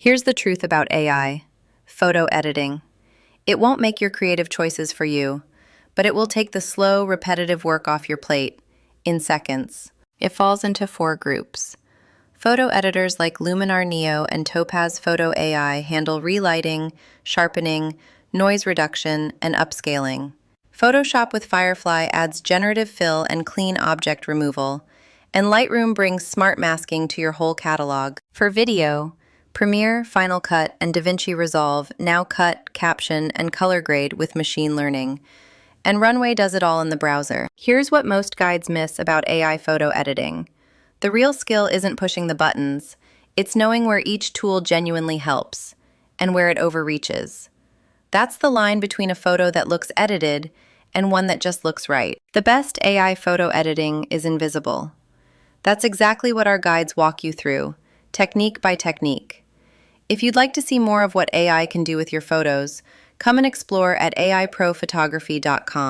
Here's the truth about AI. Photo editing. It won't make your creative choices for you, but it will take the slow, repetitive work off your plate in seconds. It falls into four groups. Photo editors like Luminar Neo and Topaz Photo AI handle relighting, sharpening, noise reduction, and upscaling. Photoshop with Firefly adds generative fill and clean object removal, and Lightroom brings smart masking to your whole catalog. For video, Premiere, Final Cut, and DaVinci Resolve now cut, caption, and color grade with machine learning. And Runway does it all in the browser. Here's what most guides miss about AI photo editing. The real skill isn't pushing the buttons, it's knowing where each tool genuinely helps, and where it overreaches. That's the line between a photo that looks edited and one that just looks right. The best AI photo editing is invisible. That's exactly what our guides walk you through, technique by technique. If you'd like to see more of what AI can do with your photos, come and explore at aiprophotography.com.